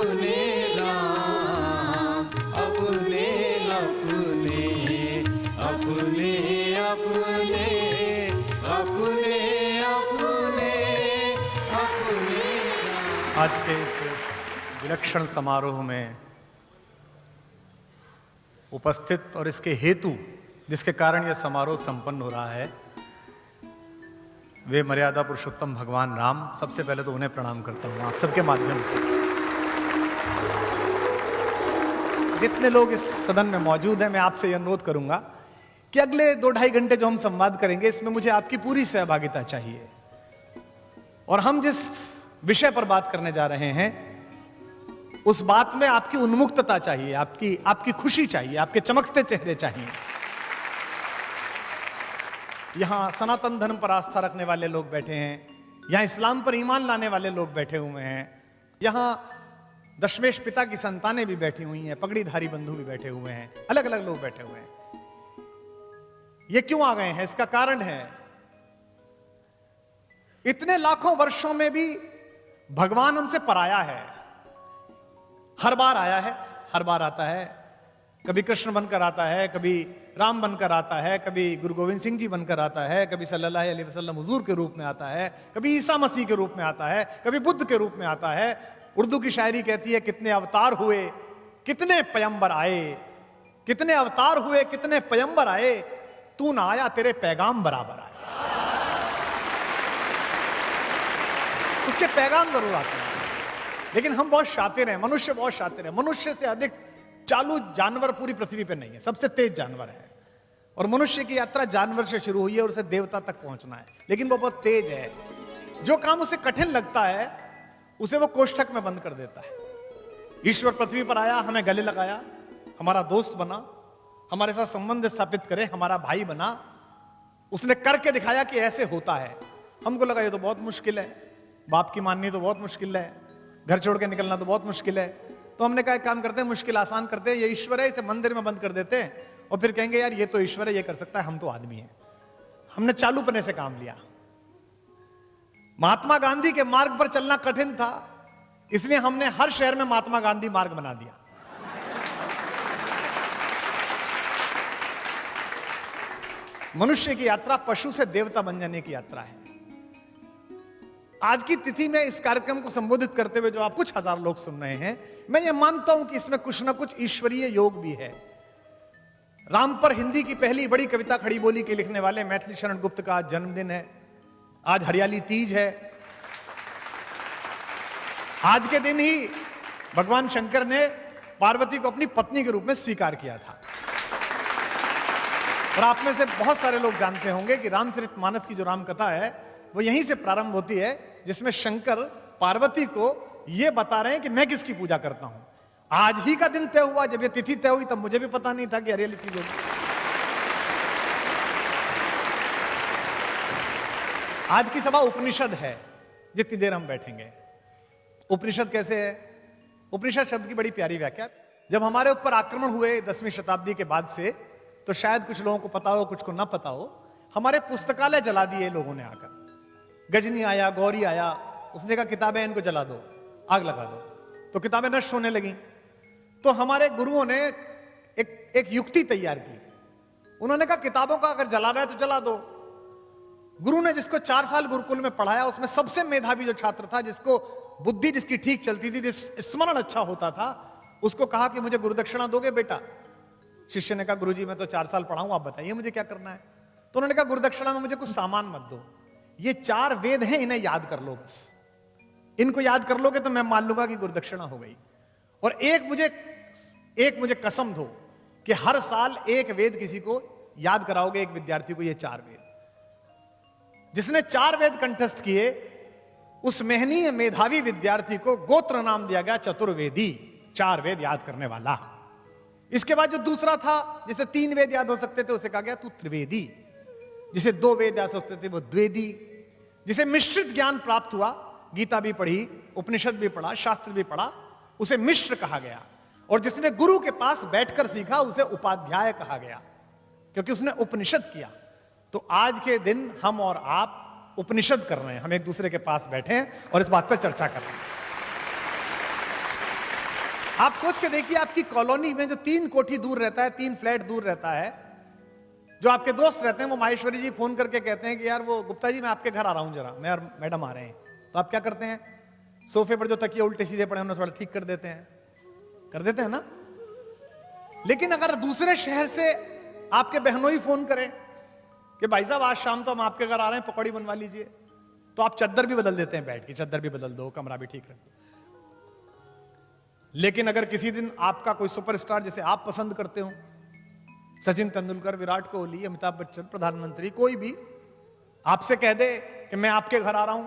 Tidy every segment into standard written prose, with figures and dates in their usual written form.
अपने राम, अपने अपने अपने अपने अपने अपने अपने राम। आज के इस विलक्षण समारोह में उपस्थित और इसके हेतु जिसके कारण यह समारोह संपन्न हो रहा है, वे मर्यादा पुरुषोत्तम भगवान राम। सबसे पहले तो उन्हें प्रणाम करता हूं आप सबके माध्यम से। जितने लोग इस सदन में मौजूद हैं, मैं आपसे यह अनुरोध करूंगा कि अगले 2-2.5 घंटे जो हम संवाद करेंगे, इसमें मुझे आपकी पूरी सहभागिता चाहिए। और हम जिस विषय पर बात करने जा रहे हैं, उस बात में आपकी उन्मुक्तता चाहिए, आपकी खुशी चाहिए, आपके चमकते चेहरे चाहिए। यहां सनातन धर्म पर आस्था रखने वाले लोग बैठे हैं, यहां इस्लाम पर ईमान लाने वाले लोग बैठे हुए हैं, यहां दशमेश पिता की संतानें भी बैठी हुई हैं, पगड़ीधारी बंधु भी बैठे हुए हैं, अलग अलग लोग बैठे हुए हैं। ये क्यों आ गए हैं? इसका कारण है, इतने लाखों वर्षों में भी भगवान हमसे पराया है। हर बार आया है, हर बार आता है। कभी कृष्ण बनकर आता है, कभी राम बनकर आता है, कभी गुरु गोविंद सिंह जी बनकर आता है, कभी सल्लल्लाहु अलैहि वसल्लम हुजूर के रूप में आता है, कभी ईसा मसीह के रूप में आता है, कभी बुद्ध के रूप में आता है। उर्दू की शायरी कहती है, कितने अवतार हुए, कितने पैगंबर आए, कितने अवतार हुए, कितने पैगंबर आए, तू ना आया तेरे पैगाम बराबर आए। उसके पैगाम जरूर आते हैं, लेकिन हम बहुत शातिर हैं, मनुष्य बहुत शातिर है। मनुष्य से अधिक चालू जानवर पूरी पृथ्वी पर नहीं है, सबसे तेज जानवर है। और मनुष्य की यात्रा जानवर से शुरू हुई है और उसे देवता तक पहुंचना है, लेकिन वो बहुत तेज है। जो काम उसे कठिन लगता है, उसे वो कोष्ठक में बंद कर देता है। ईश्वर पृथ्वी पर आया, हमें गले लगाया, हमारा दोस्त बना, हमारे साथ संबंध स्थापित करे, हमारा भाई बना। उसने करके दिखाया कि ऐसे होता है। हमको लगा ये तो बहुत मुश्किल है, बाप की माननी तो बहुत मुश्किल है, घर छोड़ के निकलना तो बहुत मुश्किल है। तो हमने कहा एक काम करते हैं, मुश्किल आसान करते हैं, ये ईश्वर है, इसे मंदिर में बंद कर देते हैं और फिर कहेंगे यार ये तो ईश्वर है, ये कर सकता है, हम तो आदमी हैं। हमने चालूपने से काम लिया। महात्मा गांधी के मार्ग पर चलना कठिन था, इसलिए हमने हर शहर में महात्मा गांधी मार्ग बना दिया। मनुष्य की यात्रा पशु से देवता बन जाने की यात्रा है। आज की तिथि में इस कार्यक्रम को संबोधित करते हुए जो आप कुछ हजार लोग सुन रहे हैं, मैं ये मानता हूं कि इसमें कुछ ना कुछ ईश्वरीय योग भी है। राम पर हिंदी की पहली बड़ी कविता खड़ी बोली के लिखने वाले मैथिली शरण गुप्त का आज जन्मदिन है। आज हरियाली तीज है। आज के दिन ही भगवान शंकर ने पार्वती को अपनी पत्नी के रूप में स्वीकार किया था। और आप में से बहुत सारे लोग जानते होंगे कि रामचरितमानस की जो रामकथा है वो यहीं से प्रारंभ होती है, जिसमें शंकर पार्वती को यह बता रहे हैं कि मैं किसकी पूजा करता हूं। आज ही का दिन तय हुआ, जब ये तिथि तय हुई तब मुझे भी पता नहीं था कि हरियाली तीज होगी। आज की सभा उपनिषद है, जितनी देर हम बैठेंगे। उपनिषद कैसे है? उपनिषद शब्द की बड़ी प्यारी व्याख्या। जब हमारे ऊपर आक्रमण हुए 10वीं शताब्दी के बाद से, तो शायद कुछ लोगों को पता हो, कुछ को ना पता हो, हमारे पुस्तकालय जला दिए लोगों ने आकर। गजनी आया, गौरी आया, उसने कहा किताबें इनको जला दो, आग लगा दो, तो किताबें नष्ट होने लगी। तो हमारे गुरुओं ने एक युक्ति तैयार की। उन्होंने कहा किताबों का अगर जलाना है तो जला दो। गुरु ने जिसको 4 साल गुरुकुल में पढ़ाया, उसमें सबसे मेधावी जो छात्र था, जिसको बुद्धि जिसकी ठीक चलती थी, जिस स्मरण अच्छा होता था, उसको कहा कि मुझे गुरुदक्षिणा दोगे बेटा? शिष्य ने कहा गुरुजी मैं तो 4 साल पढ़ा हूं, आप बताइए मुझे क्या करना है। तो उन्होंने कहा गुरुदक्षिणा में मुझे कुछ सामान मत दो, ये 4 वेद हैं, इन्हें याद कर लो बस। इनको याद कर लोगे तो मैं मान लूंगा कि गुरुदक्षिणा हो गई। और एक मुझे कसम दो कि हर साल एक वेद किसी को याद कराओगे, एक विद्यार्थी को, ये 4 वेद। जिसने 4 वेद कंठस्थ किए, उस मेहनीय मेधावी विद्यार्थी को गोत्र नाम दिया गया चतुर्वेदी, 4 वेद याद करने वाला। इसके बाद जो दूसरा था, जिसे 3 वेद याद हो सकते थे, उसे कहा गया तू त्रिवेदी। जिसे 2 वेद याद हो सकते थे, वो द्वेदी। जिसे मिश्रित ज्ञान प्राप्त हुआ, गीता भी पढ़ी, उपनिषद भी पढ़ा, शास्त्र भी पढ़ा, उसे मिश्र कहा गया। और जिसने गुरु के पास बैठकर सीखा, उसे उपाध्याय कहा गया, क्योंकि उसने उपनिषद किया। तो आज के दिन हम और आप उपनिषद कर रहे हैं, हम एक दूसरे के पास बैठे हैं और इस बात पर चर्चा कर रहे हैं। आप सोच के देखिए, आपकी कॉलोनी में जो 3 कोठी दूर रहता है, 3 फ्लैट दूर रहता है, जो आपके दोस्त रहते हैं, वो माहेश्वरी जी फोन करके कहते हैं कि यार वो गुप्ता जी मैं आपके घर आ रहा हूं जरा, मैं और मैडम आ रहे हैं। तो आप क्या करते हैं? सोफे पर जो तकिए उल्टे सीधे पड़े उन्हें थोड़ा ठीक कर देते हैं ना। लेकिन अगर दूसरे शहर से आपके बहनोई फोन करें कि भाई साहब आज शाम तो हम आपके घर आ रहे हैं, पकौड़ी बनवा लीजिए, तो आप चद्दर भी बदल देते हैं, बैठ की चद्दर भी बदल दो, कमरा भी ठीक रख दो। लेकिन अगर किसी दिन आपका कोई सुपरस्टार जैसे आप पसंद करते हो, सचिन तेंदुलकर, विराट कोहली, अमिताभ बच्चन, प्रधानमंत्री, कोई भी आपसे कह दे कि मैं आपके घर आ रहा हूं,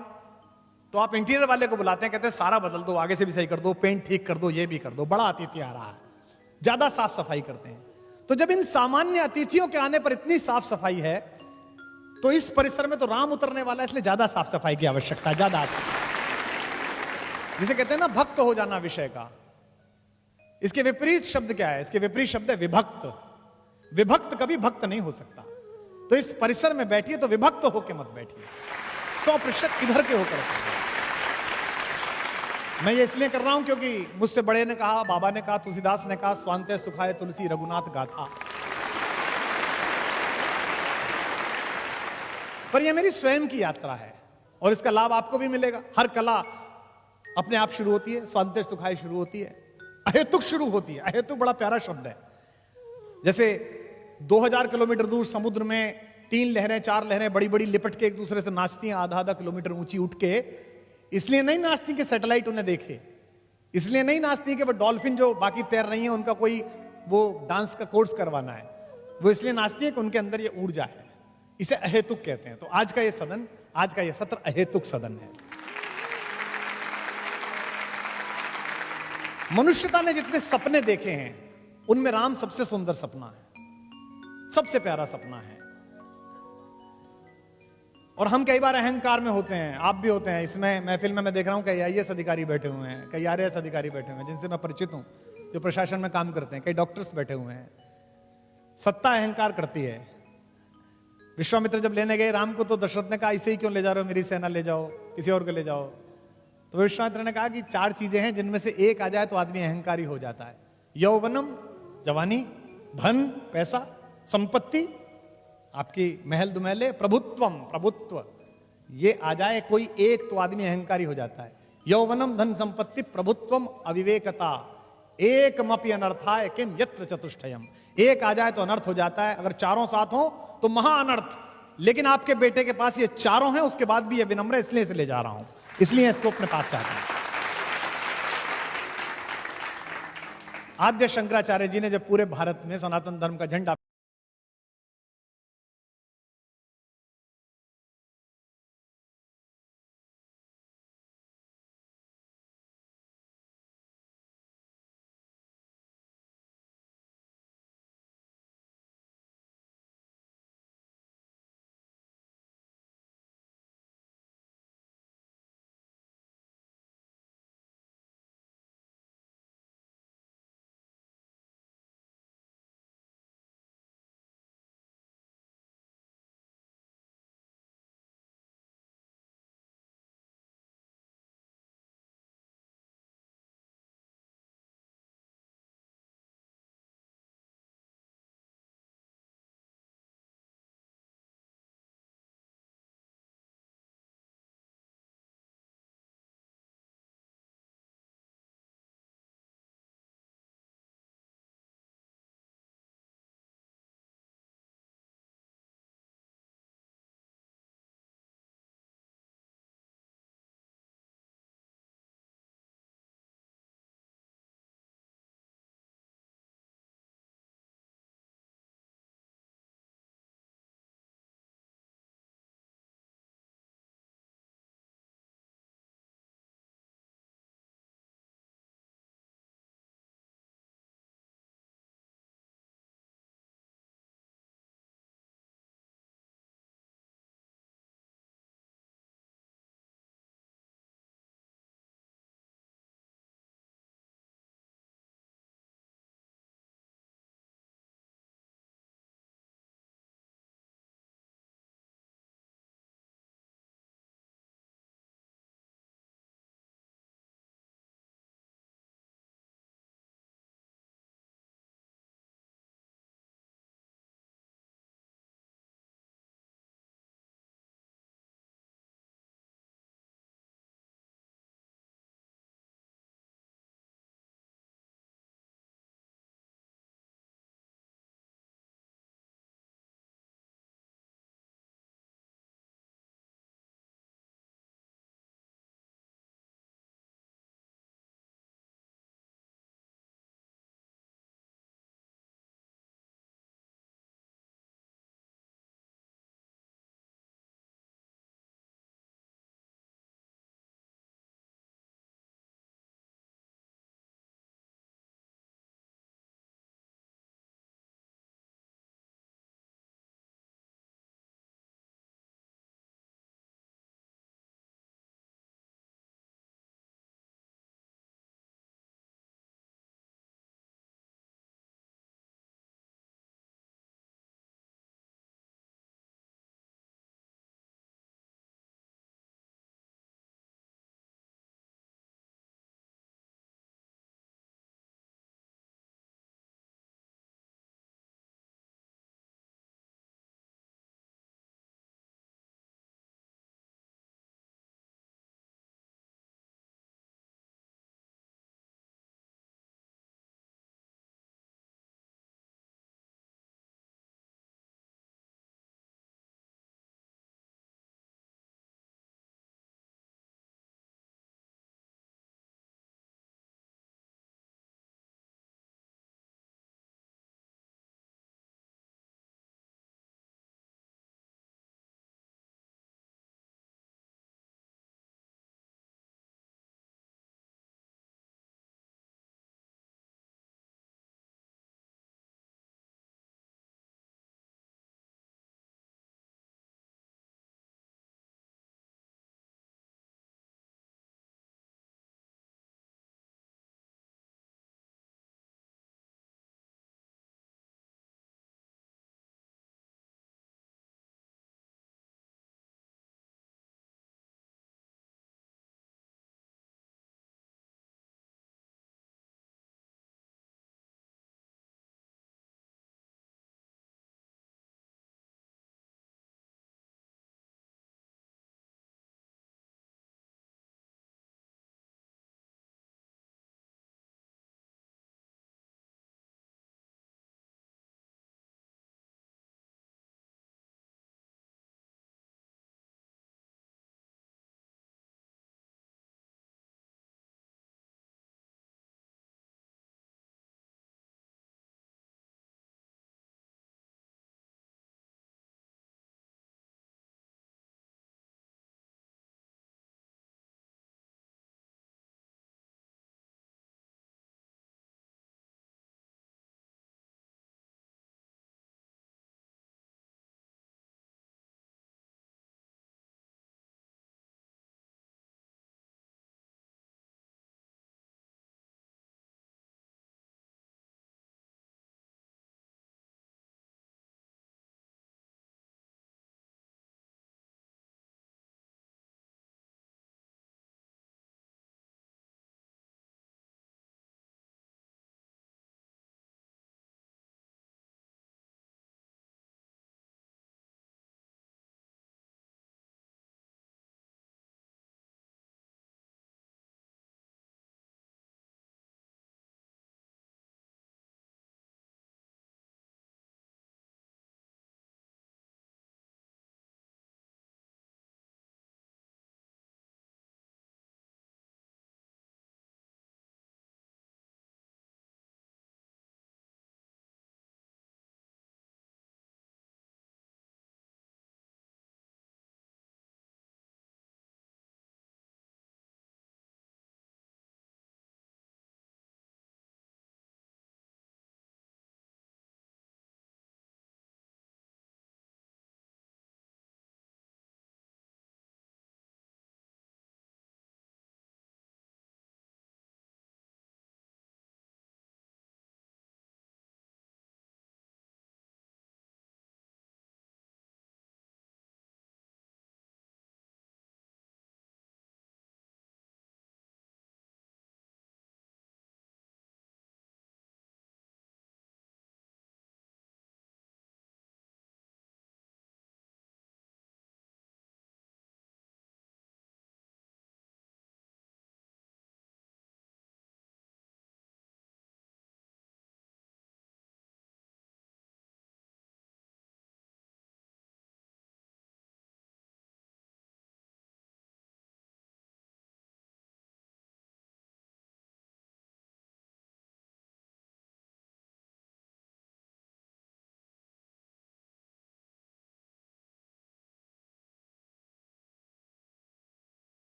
तो आप इंटीरियर वाले को बुलाते हैं, कहते हैं सारा बदल दो, आगे से भी सही कर दो, पेंट ठीक कर दो, ये भी कर दो, बड़ा अतिथि आ रहा है, ज्यादा साफ सफाई करते हैं। तो जब इन सामान्य अतिथियों के आने पर इतनी साफ सफाई है, तो इस परिसर में तो राम उतरने वाला है, इसलिए ज्यादा साफ सफाई की आवश्यकता है, ज्यादा। जिसे कहते हैं ना भक्त हो जाना विषय का। इसके विपरीत शब्द क्या है? इसके विपरीत शब्द है विभक्त। विभक्त कभी भक्त नहीं हो सकता। तो इस परिसर में बैठिए तो विभक्त होकर मत बैठिए, 100% इधर के होकर। मैं ये इसलिए कर रहा हूं क्योंकि मुझसे बड़े ने कहा, बाबा ने कहा, तुलसीदास ने कहा, स्वांते सुखाए तुलसी रघुनाथ गाथा। पर यह मेरी स्वयं की यात्रा है और इसका लाभ आपको भी मिलेगा। हर कला अपने आप शुरू होती है, स्वांते सुखाए शुरू होती है, अहेतुक शुरू होती है। अहेतुक बड़ा प्यारा शब्द है। जैसे 2000 किलोमीटर दूर समुद्र में 3 लहरें 4 लहरें बड़ी बड़ी लिपट के एक दूसरे से नाचती हैं, आधा आधा किलोमीटर ऊंची उठ के। इसलिए नहीं नाचती कि सैटेलाइट उन्हें देखे, इसलिए नहीं नाचती कि वो डॉल्फिन जो बाकी तैर रही है उनका कोई वो डांस का कोर्स करवाना है, वो इसलिए नाचती है कि उनके अंदर ये ऊर्जा है। इसे अहेतुक कहते हैं। तो आज का ये सदन, आज का ये सत्र अहेतुक सदन है। मनुष्यता ने जितने सपने देखे हैं उनमें राम सबसे सुंदर सपना है, सबसे प्यारा सपना है। और हम कई बार अहंकार में होते हैं, आप भी होते हैं। इसमें महफिल में मैं देख रहा हूं कई आईएएस अधिकारी बैठे हुए हैं, कई आरएएस अधिकारी बैठे हुए हैं जिनसे मैं परिचित हूं, जो प्रशासन में काम करते हैं, कई डॉक्टर्स बैठे हुए हैं। सत्ता अहंकार करती है। विश्वामित्र जब लेने गए राम को तो दशरथ ने कहा इसे ही क्यों ले जा रहे हो, मेरी सेना ले जाओ, किसी और को ले जाओ। तो विश्वामित्र ने कहा कि 4 चीजें हैं जिनमें से एक आ जाए तो आदमी अहंकारी हो जाता है। यौवनम, जवानी, धन, पैसा, संपत्ति, आपकी महल दुमहले, प्रभुत्वम, प्रभुत्व, ये आ जाए कोई एक तो आदमी अहंकारी हो जाता है। यौवनम, धन, संपत्ति, प्रभुत्वम, अविवेकता, एकमपि अनर्थाय किम यत्र चतुष्टयम। एक आ जाए तो अनर्थ हो जाता है, अगर चारों साथ हो तो महा अनर्थ। लेकिन आपके बेटे के पास ये चारों हैं, उसके बाद भी ये विनम्र है, इसलिए इसे ले जा रहा हूं, इसलिए इसको अपने पास चाहता हूं। आद्य शंकराचार्य जी ने जब पूरे भारत में सनातन धर्म का झंडा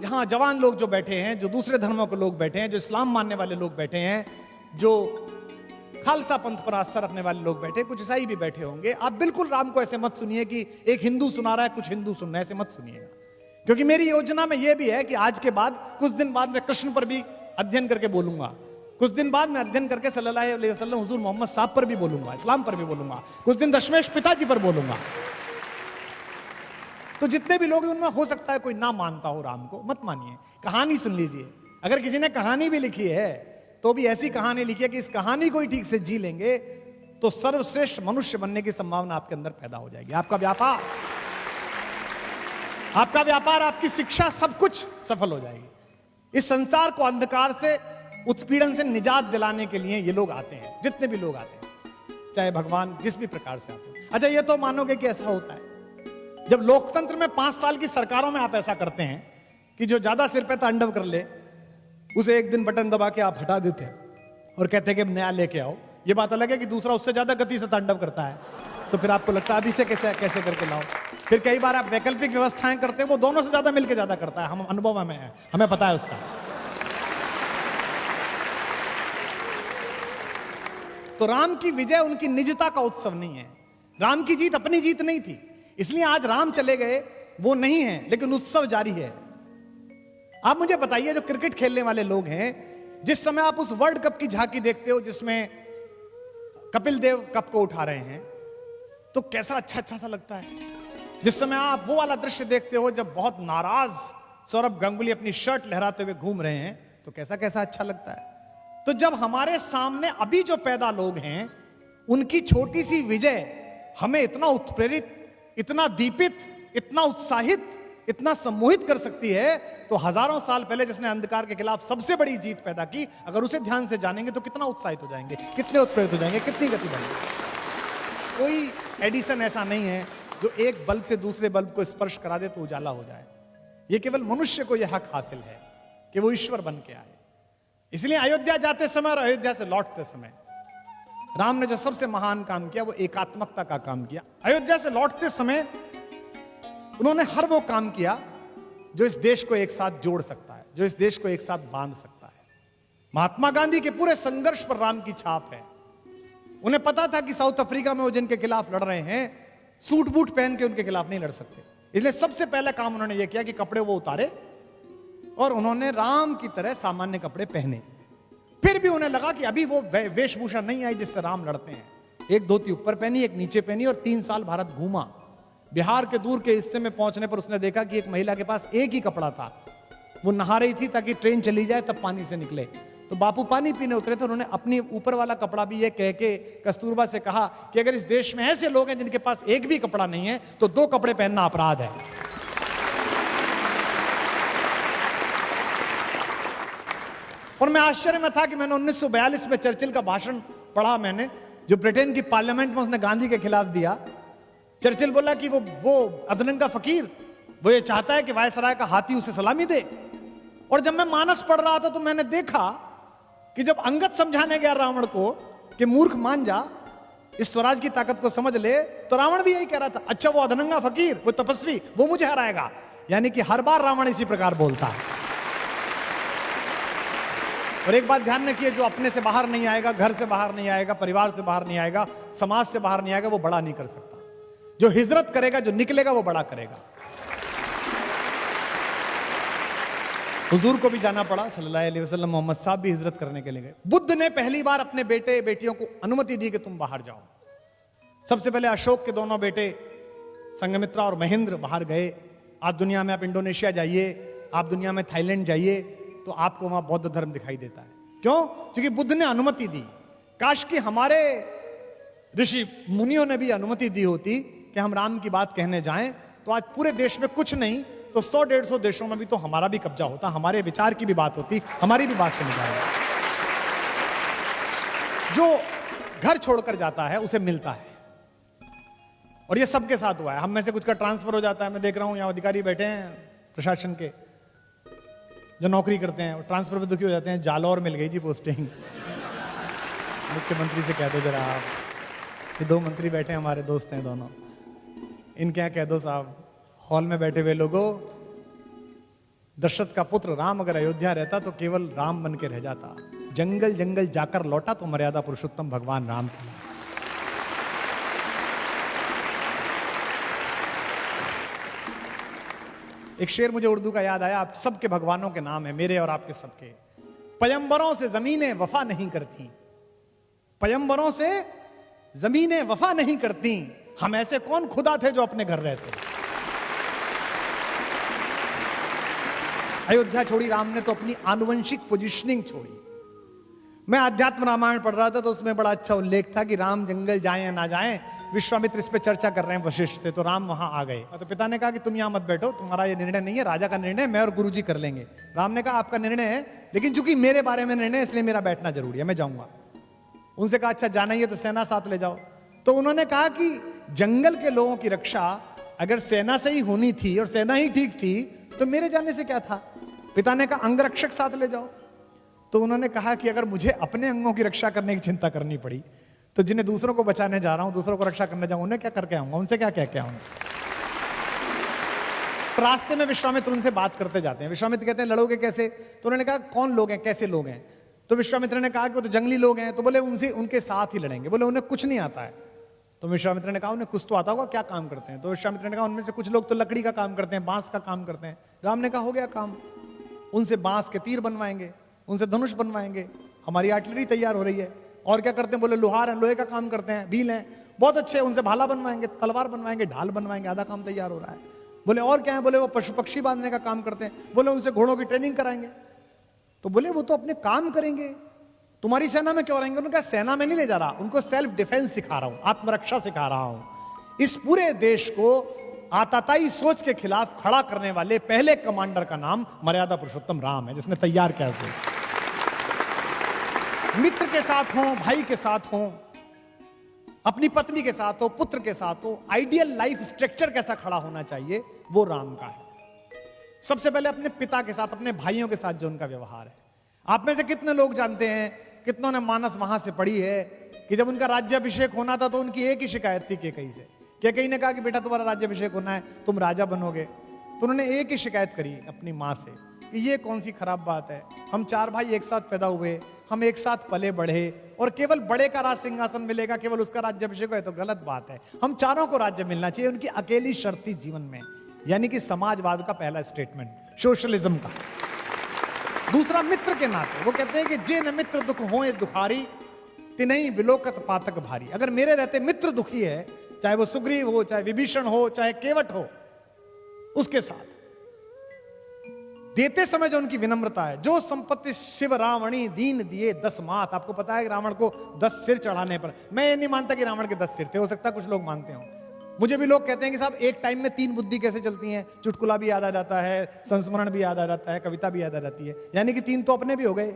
जहां जवान लोग जो बैठे हैं, जो दूसरे धर्मों के लोग बैठे हैं, जो इस्लाम मानने वाले लोग बैठे हैं, जो खालसा पंथ पर आस्था रखने वाले लोग बैठे, कुछ ईसाई भी बैठे होंगे, आप बिल्कुल राम को ऐसे मत सुनिए कि एक हिंदू सुना रहा है, कुछ हिंदू सुन रहे हैं, ऐसे मत सुनिएगा। क्योंकि मेरी योजना में यह भी है कि आज के बाद कुछ दिन बाद मैं कृष्ण पर भी अध्ययन करके बोलूंगा, कुछ दिन बाद मैं अध्ययन करके सल्लल्लाहु अलैहि वसल्लम हुजूर मोहम्मद साहब पर भी बोलूंगा, इस्लाम पर भी बोलूंगा, कुछ दिन दशमेश पिताजी पर बोलूंगा। तो जितने भी लोग हैं उनमें हो सकता है कोई ना मानता हो राम को, मत मानिए, कहानी सुन लीजिए। अगर किसी ने कहानी भी लिखी है तो भी ऐसी कहानी लिखी है कि इस कहानी को ही ठीक से जी लेंगे तो सर्वश्रेष्ठ मनुष्य बनने की संभावना आपके अंदर पैदा हो जाएगी। आपका व्यापार, आपकी शिक्षा, सब कुछ सफल हो जाएगी। इस संसार को अंधकार से, उत्पीड़न से निजात दिलाने के लिए ये लोग आते हैं, जितने भी लोग आते हैं, चाहे भगवान जिस भी प्रकार से आते हैं। अच्छा, ये तो मानोगे कि ऐसा होता है जब लोकतंत्र में 5 साल की सरकारों में आप ऐसा करते हैं कि जो ज्यादा सिर पे तांडव कर ले उसे एक दिन बटन दबा के आप हटा देते हैं और कहते हैं कि नया लेके आओ। ये बात अलग है कि दूसरा उससे ज्यादा गति से तांडव करता है, तो फिर आपको लगता है अभी से कैसे करके लाओ। फिर कई बार आप वैकल्पिक व्यवस्थाएं करते हैं, वो दोनों से ज्यादा मिलकर ज्यादा करता है। हम अनुभव में है, हमें पता है उसका। तो राम की विजय उनकी निजता का उत्सव नहीं है, राम की जीत अपनी जीत नहीं थी, इसलिए आज राम चले गए वो नहीं है, लेकिन उत्सव जारी है। आप मुझे बताइए, जो क्रिकेट खेलने वाले लोग हैं, जिस समय आप उस वर्ल्ड कप की झांकी देखते हो जिसमें कपिल देव कप को उठा रहे हैं, तो कैसा अच्छा सा लगता है। जिस समय आप वो वाला दृश्य देखते हो जब बहुत नाराज सौरभ गांगुली अपनी शर्ट लहराते हुए घूम रहे हैं, तो कैसा अच्छा लगता है। तो जब हमारे सामने अभी जो पैदा लोग हैं उनकी छोटी सी विजय हमें इतना उत्प्रेरित, इतना दीपित, इतना उत्साहित, इतना सम्मोहित कर सकती है, तो हजारों साल पहले जिसने अंधकार के खिलाफ सबसे बड़ी जीत पैदा की, अगर उसे ध्यान से जानेंगे तो कितना उत्साहित हो जाएंगे, कितने उत्प्रेरित हो जाएंगे, कितनी गति बढ़ेगी। कोई एडिसन ऐसा नहीं है जो एक बल्ब से दूसरे बल्ब को स्पर्श करा दे तो उजाला हो जाए। यह केवल मनुष्य को यह हक हासिल है कि वो ईश्वर बन के आए। इसलिए अयोध्या जाते समय और अयोध्या से लौटते समय राम ने जो सबसे महान काम किया वो एकात्मकता का काम किया। अयोध्या से लौटते समय उन्होंने हर वो काम किया जो इस देश को एक साथ जोड़ सकता है, जो इस देश को एक साथ बांध सकता है। महात्मा गांधी के पूरे संघर्ष पर राम की छाप है। उन्हें पता था कि साउथ अफ्रीका में वो जिनके खिलाफ लड़ रहे हैं, सूट बूट पहन के उनके खिलाफ नहीं लड़ सकते, इसलिए सबसे पहला काम उन्होंने ये किया कि कपड़े वो उतारे और उन्होंने राम की तरह सामान्य कपड़े पहने। फिर भी उन्हें लगा कि अभी वो वेशभूषा नहीं आई जिससे राम लड़ते हैं। एक धोती ऊपर पहनी, एक नीचे पहनी और 3 साल भारत घूमा। बिहार के दूर के हिस्से में पहुंचने पर उसने देखा कि एक महिला के पास एक ही कपड़ा था, वो नहा रही थी ताकि ट्रेन चली जाए तब पानी से निकले। तो बापू पानी पीने उतरे थे, उन्होंने अपनी ऊपर वाला कपड़ा भी ये कह के कस्तूरबा से कहा कि अगर इस देश में ऐसे लोग हैं जिनके पास एक भी कपड़ा नहीं है तो 2 कपड़े पहनना अपराध है। और मैं आश्चर्य में था कि मैंने 1942 में चर्चिल का भाषण पढ़ा, मैंने जो ब्रिटेन की पार्लियामेंट में उसने गांधी के खिलाफ दिया। चर्चिल बोला कि वो अधनंगा फकीर, वो ये चाहता है कि वायसराय का हाथी उसे सलामी दे। और जब मैं मानस पढ़ रहा था तो मैंने देखा कि जब अंगद समझाने गया रावण को कि मूर्ख मान जा, इस स्वराज की ताकत को समझ ले, तो रावण भी यही कह रहा था, अच्छा वो अधनंगा फकीर, वो तपस्वी, वो मुझे हराएगा। यानी कि हर बार रावण इसी प्रकार बोलता है। और एक बात ध्यान रखिए, जो अपने से बाहर नहीं आएगा, घर से बाहर नहीं आएगा, परिवार से बाहर नहीं आएगा, समाज से बाहर नहीं आएगा, वो बड़ा नहीं कर सकता। जो हिजरत करेगा, जो निकलेगा, वो बड़ा करेगा। हुजूर को भी जाना पड़ा सल्लल्लाहु अलैहि वसल्लम, मोहम्मद साहब भी हिजरत करने के लिए गए। बुद्ध ने पहली बार अपने बेटे बेटियों को अनुमति दी कि तुम बाहर जाओ। सबसे पहले अशोक के दोनों बेटे संघमित्रा और महेंद्र बाहर गए। आज दुनिया में आप इंडोनेशिया जाइए, आप दुनिया में थाईलैंड जाइए, तो आपको वहां बौद्ध धर्म दिखाई देता है। क्यों? क्योंकि बुद्ध ने अनुमति दी। काश कि हमारे ऋषि मुनियों ने भी अनुमति दी होती कि हम राम की बात कहने जाएं, तो आज पूरे देश में कुछ नहीं तो 100-150 देशों में भी तो हमारा भी कब्जा होता, हमारे विचार की भी बात होती, हमारी भी बात सुनी जाएगी। जो घर छोड़कर जाता है उसे मिलता है, और ये सबके साथ हुआ है। हम में से कुछ का ट्रांसफर हो जाता है। मैं देख रहा हूं यहां अधिकारी बैठे हैं प्रशासन के, जो नौकरी करते हैं, ट्रांसफर पे दुखी हो जाते हैं, जालौर मिल गई जी पोस्टिंग। मुख्यमंत्री से कह दो जरा आप, ये 2 मंत्री बैठे हैं, हमारे दोस्त हैं दोनों, इनके यहाँ कह दो साहब, हॉल में बैठे हुए लोगों, दशरथ का पुत्र राम अगर अयोध्या रहता तो केवल राम बन के रह जाता, जंगल जंगल जाकर लौटा तो मर्यादा पुरुषोत्तम भगवान राम था। एक शेर मुझे उर्दू का याद आया, आप सबके भगवानों के नाम है, मेरे और आपके सबके। पयंबरों से जमीनें वफा नहीं करती, पयंबरों से जमीनें वफा नहीं करती, हम ऐसे कौन खुदा थे जो अपने घर रहते। अयोध्या छोड़ी राम ने तो अपनी आनुवंशिक पोजीशनिंग छोड़ी। मैं अध्यात्म रामायण पढ़ रहा था तो उसमें बड़ा अच्छा उल्लेख था कि राम जंगल जाएं या ना जाएं, विश्वामित्र इस पे चर्चा कर रहे हैं वशिष्ठ से, तो राम वहां आ गए। तो पिता ने कहा कि तुम यहां मत बैठो, तुम्हारा ये निर्णय नहीं है, राजा का निर्णय मैं और गुरुजी कर लेंगे। राम ने कहा आपका निर्णय है, लेकिन चूंकि मेरे बारे में निर्णय है इसलिए मेरा बैठना जरूरी है, मैं जाऊंगा। उनसे कहा अच्छा जाना ही है तो सेना साथ ले जाओ। तो उन्होंने कहा कि जंगल के लोगों की रक्षा अगर सेना से ही होनी थी और सेना ही ठीक थी तो मेरे जाने से क्या था। पिता ने कहा अंगरक्षक साथ ले जाओ। तो उन्होंने कहा कि अगर मुझे अपने अंगों की रक्षा करने की चिंता करनी पड़ी तो जिन्हें दूसरों को बचाने जा रहा हूं, दूसरों को रक्षा करने जाऊं, उन्हें क्या करके आऊंगा, उनसे क्या कह के आऊंगा। रास्ते में विश्वामित्र उनसे बात करते जाते हैं। विश्वामित्र कहते हैं लड़ोगे कैसे। तो उन्होंने कहा कौन लोग हैं, कैसे लोग हैं। तो विश्वामित्र ने कहा कि वो तो जंगली लोग हैं। तो बोले उनसे उनके साथ ही लड़ेंगे। बोले उन्हें कुछ नहीं आता है। तो विश्वामित्र ने कहा उन्हें कुछ तो आता होगा, क्या काम करते हैं। तो विश्वामित्र ने कहा उनमें से कुछ लोग तो लकड़ी का काम करते हैं, बांस का काम करते हैं। राम ने कहा हो गया काम, उनसे बांस के तीर बनवाएंगे, उनसे धनुष बनवाएंगे, हमारी आर्टिलरी तैयार हो रही है। और क्या करते हैं, बोले लोहार हैं, लोहे का काम करते हैं, भील हैं, बहुत अच्छे, उनसे भाला बनवाएंगे, तलवार बनवाएंगे, ढाल बनवाएंगे, आधा काम तैयार हो रहा है। बोले और क्या है, बोले वो पशु पक्षी बांधने का काम करते हैं। बोले उनसे घोड़ों की ट्रेनिंग कराएंगे। तो बोले वो तो अपने काम करेंगे, तुम्हारी सेना में क्यों रहेंगे। उन्होंने कहा सेना में नहीं ले जा रहा, उनको सेल्फ डिफेंस सिखा रहा हूं, आत्मरक्षा सिखा रहा हूं। इस पूरे देश को आताताई सोच के खिलाफ खड़ा करने वाले पहले कमांडर का नाम मर्यादा पुरुषोत्तम राम है, जिसने तैयार किया है। मित्र के साथ हो, भाई के साथ हो, अपनी पत्नी के साथ हो, पुत्र के साथ हो, आइडियल लाइफ स्ट्रक्चर कैसा खड़ा होना चाहिए वो राम का है। सबसे पहले अपने पिता के साथ, अपने भाइयों के साथ जो उनका व्यवहार है। आप में से कितने लोग जानते हैं, कितनों ने मानस वहां से पढ़ी है कि जब उनका राज्याभिषेक होना था तो उनकी एक ही शिकायत थी केकई से। केकई ने कहा कि बेटा तुम्हारा राज्याभिषेक होना है, तुम राजा बनोगे। तो उन्होंने एक ही शिकायत करी अपनी मां से कि ये कौन सी खराब बात है, हम चार भाई एक साथ पैदा हुए, हम एक साथ पले बढ़े और केवल बड़े का राज सिंहासन मिलेगा, केवल उसका राज्याभिषेक है तो गलत बात है, हम चारों को राज्य मिलना चाहिए। उनकी अकेली शर्त थी जीवन में, यानी कि समाजवाद का पहला स्टेटमेंट, सोशलिज्म का। दूसरा मित्र के नाते वो कहते हैं कि जे न मित्र दुख होए दुखारी, तिनई विलोकत पातक भारी। अगर मेरे रहते मित्र दुखी है, चाहे वो सुग्रीव हो, चाहे विभीषण हो, चाहे केवट हो, उसके साथ देते समय जो उनकी विनम्रता है, जो संपत्ति शिव रावणी दीन दिए 10 मात। आपको पता है कि रावण को 10 सिर चढ़ाने पर, मैं ये नहीं मानता कि रावण के 10 सिर थे, हो सकता है कुछ लोग मानते हो। मुझे भी लोग कहते हैं कि साहब एक टाइम में 3 बुद्धि कैसे चलती हैं, चुटकुला भी याद आ जाता है, संस्मरण भी याद आ जाता है, कविता भी याद आ जाती है, यानी कि 3 तो अपने भी हो गए।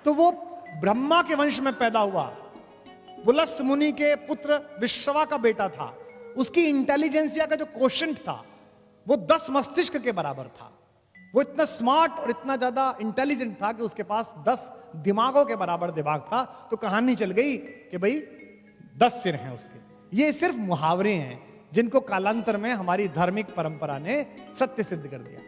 तो वो ब्रह्मा के वंश में पैदा हुआ, पुलस्त मुनि के पुत्र विश्रवा का बेटा था। उसकी इंटेलिजेंसिया का जो क्वोशंट था वो 10 मस्तिष्क के बराबर था। वो इतना स्मार्ट और इतना ज्यादा इंटेलिजेंट था कि उसके पास 10 दिमागों के बराबर दिमाग था। तो कहानी चल गई कि भाई 10 सिर हैं उसके। ये सिर्फ मुहावरे हैं जिनको कालांतर में हमारी धार्मिक परंपरा ने सत्य सिद्ध कर दिया।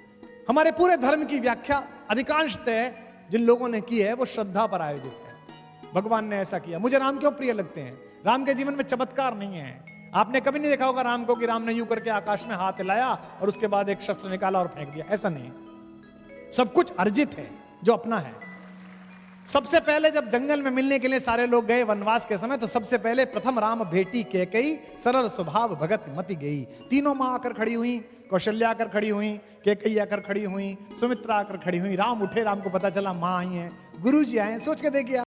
हमारे पूरे धर्म की व्याख्या अधिकांशतः जिन लोगों ने की है वो श्रद्धा पर आयोजित है। भगवान ने ऐसा किया। मुझे राम क्यों प्रिय लगते हैं, राम के जीवन में चमत्कार नहीं है। आपने कभी नहीं देखा होगा राम को कि राम ने यूं करके आकाश में हाथ हिलाया और उसके बाद एक शस्त्र निकाला और फेंक दिया, ऐसा नहीं है। सब कुछ अर्जित है जो अपना है। सबसे पहले जब जंगल में मिलने के लिए सारे लोग गए वनवास के समय, तो सबसे पहले प्रथम राम भेटी कैकई, सरल स्वभाव भगत मति गई। तीनों मां आकर खड़ी हुई, कौशल्या आकर खड़ी हुई, कैकई आकर खड़ी हुई, सुमित्रा आकर खड़ी हुई। राम उठे, राम को पता चला मां आई हैं, गुरु जी आए। सोच के देखिए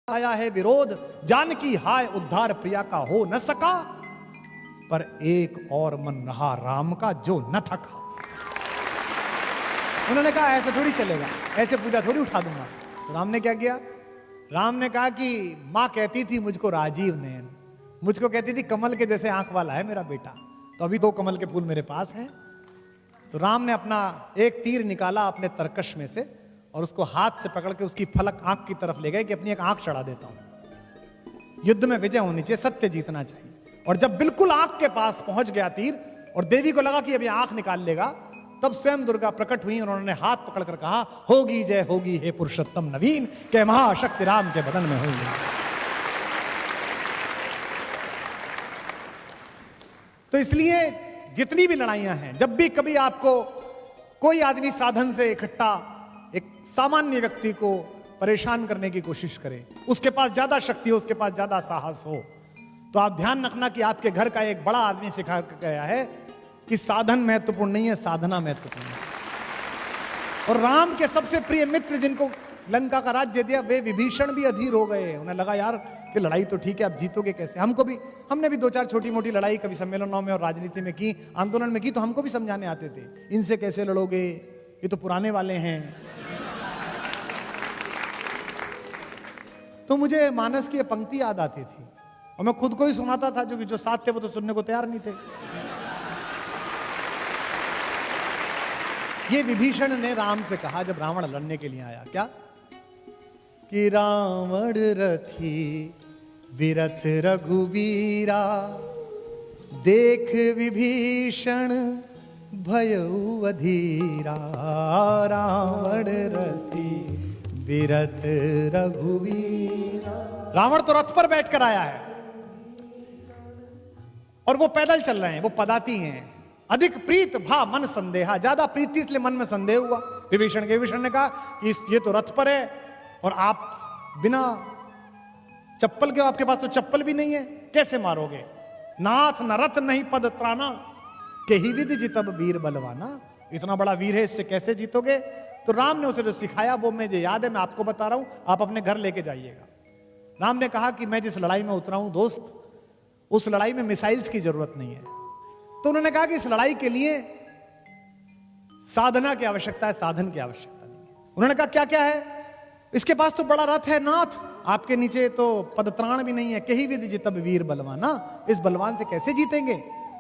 आया है विरोध, जानकी हाय उद्धार प्रिया का हो न सका, पर एक और मन रहा राम का जो न थका। उन्होंने कहा ऐसे थोड़ी चलेगा, ऐसे पूजा थोड़ी उठा दूंगा। तो राम ने क्या किया? राम ने कहा कि मां कहती थी मुझको राजीव नयन, मुझको कहती थी कमल के जैसे आंख वाला है मेरा बेटा, तो अभी 2 कमल के फूल मेरे पास हैं। तो राम ने अपना एक तीर निकाला अपने तरकश में से और उसको हाथ से पकड़ के उसकी फलक आंख की तरफ ले गए कि अपनी एक आंख चढ़ा देता हूं। युद्ध में विजय होनी चाहिए, सत्य जीतना चाहिए। और जब बिल्कुल आंख के पास पहुंच गया तीर और देवी को लगा कि अभी आंख निकाल लेगा, तब स्वयं दुर्गा प्रकट हुई और उन्होंने हाथ पकड़कर कहा होगी जय होगी हे पुरुषोत्तम नवीन, के महाशक्ति राम के बदन में होगी। तो इसलिए जितनी भी लड़ाइयां हैं, जब भी कभी आपको कोई आदमी साधन से इकट्ठा एक सामान्य व्यक्ति को परेशान करने की कोशिश करे, उसके पास ज्यादा शक्ति हो, उसके पास ज्यादा साहस हो, तो आप ध्यान रखना कि आपके घर का एक बड़ा आदमी सिखा गया है कि साधन महत्वपूर्ण नहीं है, साधना महत्वपूर्ण है। और राम के सबसे प्रिय मित्र जिनको लंका का राज्य दिया, वे विभीषण भी अधीर हो गए। उन्हें लगा यार कि लड़ाई तो ठीक है, अब जीतोगे कैसे? हमने भी 2-4 छोटी मोटी लड़ाई कभी सम्मेलनों में और राजनीति में की, आंदोलन में की, तो हमको भी समझाने आते थे इनसे कैसे लड़ोगे, ये तो पुराने वाले हैं। तो मुझे मानस की पंक्ति याद आती थी और मैं खुद को ही सुनाता था, जो साथ थे वो तो सुनने को तैयार नहीं थे। ये विभीषण ने राम से कहा जब रावण लड़ने के लिए आया, क्या कि रावण रथी विरथ रघुवीरा, देख विभीषण भयउ अधीरा। रावण रथी विरथ रघुवीरा। रावण तो रथ पर बैठकर आया है और वो पैदल चल रहे हैं, वो पदाती हैं। अधिक प्रीत भा मन संदेहा, ज्यादा प्रीति इसलिए मन में संदेह हुआ विभीषण के। विभीषण ने कहा कि ये तो रथ पर है और आप बिना चप्पल के, आपके पास तो चप्पल भी नहीं है, कैसे मारोगे? नाथ न रथ नहीं पद त्राना, के ही विधि जितब वीर बलवाना। इतना बड़ा वीर है, इससे कैसे जीतोगे? तो राम ने उसे जो सिखाया वो मुझे याद है, मैं आपको बता रहा हूं, आप अपने घर लेके जाइएगा। राम ने कहा कि मैं जिस लड़ाई में उतरा हूं दोस्त, उस लड़ाई में मिसाइल्स की जरूरत नहीं है। तो उन्होंने कहा कि इस लड़ाई के लिए साधना की आवश्यकता है, साधन की आवश्यकता नहीं है। उन्होंने कहा क्या क्या है? इसके पास तो बड़ा रथ है नाथ, आपके नीचे तो पदत्राण भी नहीं है। कही विधि जितब वीर बलवाना, इस बलवान से कैसे जीतेंगे?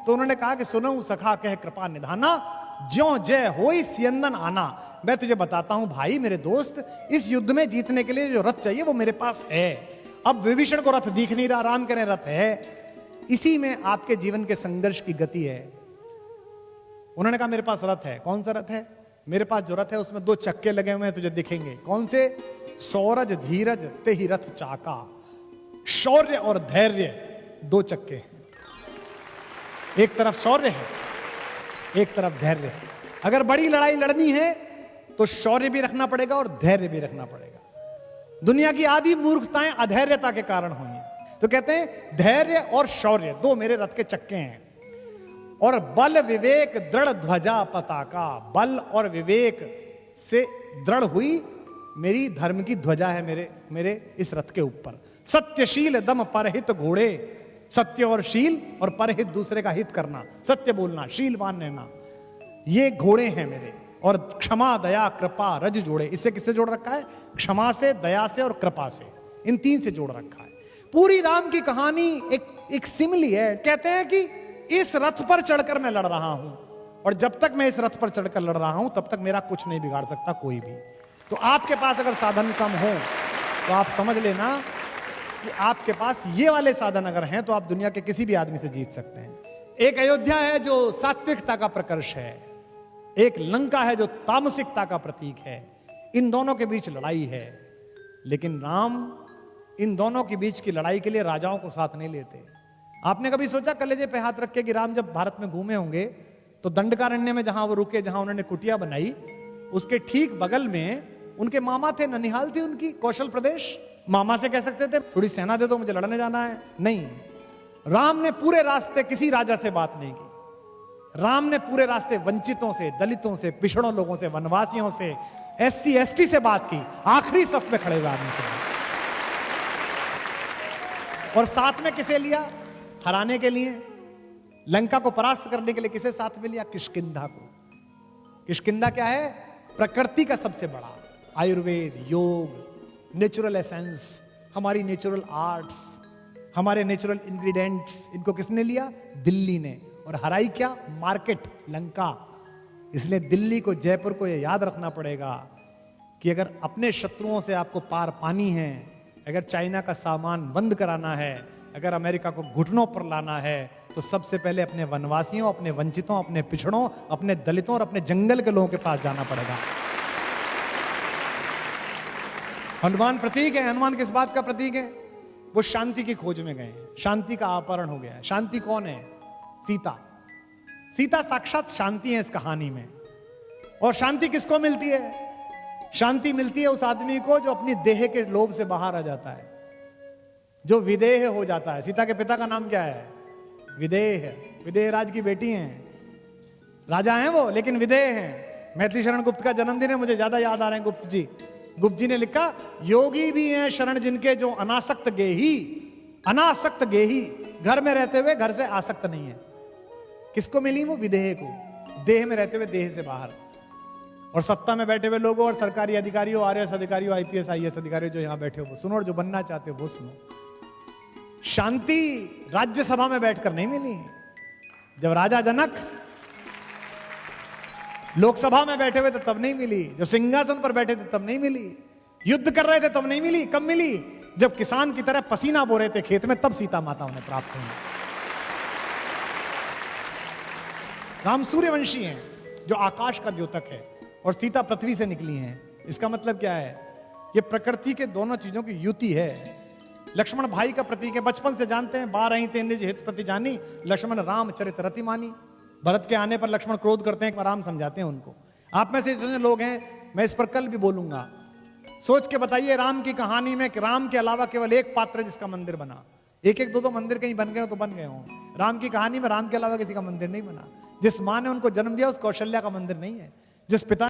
तो उन्होंने कहा कि सुनो सखा कह कृपा निधाना, ज्यों जय होई सियंदन आना। मैं तुझे बताता हूं भाई मेरे दोस्त, इस युद्ध में जीतने के लिए जो रथ चाहिए वो मेरे पास है। अब विभीषण को रथ दिख नहीं रहा, राम कह रहे रथ है। इसी में आपके जीवन के संघर्ष की गति है। उन्होंने कहा मेरे पास रथ है। कौन सा रथ है? मेरे पास जो रथ है उसमें 2 चक्के लगे हुए हैं, तुझे दिखेंगे। कौन से? सौरज धीरज ते ही रथ चाका। शौर्य और धैर्य 2 चक्के हैं। एक तरफ शौर्य है, एक तरफ धैर्य है। अगर बड़ी लड़ाई लड़नी है तो शौर्य भी रखना पड़ेगा और धैर्य भी रखना पड़ेगा। दुनिया की आधी मूर्खताएं अधैर्यता के कारण हुई हैं। तो कहते हैं धैर्य और शौर्य 2 मेरे रथ के चक्के हैं। और बल विवेक दृढ़ ध्वजा पताका, बल और विवेक से दृढ़ हुई मेरी धर्म की ध्वजा है मेरे इस रथ के ऊपर। सत्यशील दम परहित घोड़े, सत्य और शील और परहित दूसरे का हित करना, सत्य बोलना, शीलवान रहना, ये घोड़े हैं मेरे। और क्षमा दया कृपा रज जोड़े, इससे किससे जोड़ रखा है? क्षमा से, दया से और कृपा से, इन 3 से जोड़ रखा है। पूरी राम की कहानी एक सिमिली है। कहते हैं कि इस रथ पर चढ़कर मैं लड़ रहा हूं और जब तक मैं इस रथ पर चढ़कर लड़ रहा हूं तब तक मेरा कुछ नहीं बिगाड़ सकता कोई भी। तो आपके पास अगर साधन कम हो तो आप समझ लेना कि आपके पास ये वाले साधन अगर हैं तो आप दुनिया के किसी भी आदमी से जीत सकते हैं। एक अयोध्या है जो सात्विकता का प्रकर्ष है, एक लंका है जो तामसिकता का प्रतीक है। इन दोनों के बीच लड़ाई है, लेकिन राम इन दोनों के बीच की लड़ाई के लिए राजाओं को साथ नहीं लेते। आपने कभी सोचा कलेजे पे हाथ रख के कि राम जब भारत में घूमे होंगे तो दंडकारण्य में जहां वो रुके, जहां उन्होंने कुटिया बनाई, उसके ठीक बगल में उनके मामा थे, ननिहाल थी उनकी, कौशल प्रदेश। मामा से कह सकते थे थोड़ी सेना दे दो, मुझे लड़ने जाना है। नहीं, राम ने पूरे रास्ते किसी राजा से बात नहीं की। राम ने पूरे रास्ते वंचितों से, दलितों से, पिछड़ों लोगों से, वनवासियों से, SC ST से बात की, आखिरी सफ में खड़े हुए आदमी से। और साथ में किसे लिया? हराने के लिए, लंका को परास्त करने के लिए किसे साथ में लिया? किष्किंधा को। किष्किंधा क्या है? प्रकृति का सबसे बड़ा आयुर्वेद, योग, नेचुरल एसेंस, हमारी नेचुरल आर्ट्स, हमारे नेचुरल इंग्रेडिएंट्स, इनको किसने लिया? दिल्ली ने। और हराई क्या? मार्केट, लंका। इसलिए दिल्ली को, जयपुर को यह याद रखना पड़ेगा कि अगर अपने शत्रुओं से आपको पार पानी है, अगर चाइना का सामान बंद कराना है, अगर अमेरिका को घुटनों पर लाना है, तो सबसे पहले अपने वनवासियों, अपने वंचितों, अपने पिछड़ों, अपने दलितों और अपने जंगल के लोगों के पास जाना पड़ेगा। हनुमान प्रतीक है। हनुमान किस बात का प्रतीक है? वो शांति की खोज में गए, शांति का अपहरण हो गया है। शांति कौन है? सीता। सीता साक्षात शांति है इस कहानी में। और शांति किसको मिलती है? शांति मिलती है उस आदमी को जो अपनी देह के लोभ से बाहर आ जाता है, जो विदेह हो जाता है। सीता के पिता का नाम क्या है? विदेह। विदेह राज की बेटी हैं, राजा हैं वो, लेकिन विदेह हैं। मैथिली शरण गुप्त का जन्मदिन है, मुझे ज्यादा याद आ रहे हैं गुप्त जी। गुप्त जी ने लिखा, योगी भी हैं शरण जिनके जो अनासक्त गेही, अनासक्त गेही, घर में रहते हुए घर से आसक्त नहीं है। किसको मिली वो? विदेह को, देह में रहते हुए देह से बाहर। और सत्ता में बैठे हुए लोगों और सरकारी अधिकारियों, आरएएस अधिकारियों, आईपीएस आईएएस अधिकारियों जो यहां बैठे हो वो सुनो, और जो बनना चाहते हो वो सुनो। शांति राज्यसभा में बैठकर नहीं मिली। जब राजा जनक लोकसभा में बैठे हुए थे तब नहीं मिली, जब सिंहासन पर बैठे थे तब नहीं मिली, युद्ध कर रहे थे तब नहीं मिली। कब मिली? जब किसान की तरह पसीना बो रहे थे खेत में, तब सीता माता उन्हें प्राप्त हुई। राम सूर्यवंशी हैं, जो आकाश का द्योतक है, और सीता पृथ्वी से निकली हैं। इसका मतलब क्या है? ये प्रकृति के दोनों चीजों की युति है। लक्ष्मण भाई का प्रतीक है, बचपन से जानते हैं। 12 तें निज हित प्रति जानी, लक्ष्मण राम चरित रति मानी। भरत के आने पर लक्ष्मण क्रोध करते हैं, राम समझाते हैं उनको। आप में से जितने लोग हैं, मैं इस पर कल भी बोलूंगा, सोच के बताइए राम की कहानी में कि राम के अलावा केवल एक पात्र जिसका मंदिर बना। एक एक दो दो मंदिर कहीं बन गए हो तो बन गए हो। राम की कहानी में राम के अलावा किसी का मंदिर नहीं बना। जिस माँ ने उनको जन्म दिया उस कौशल्या का मंदिर नहीं है। जिस पिता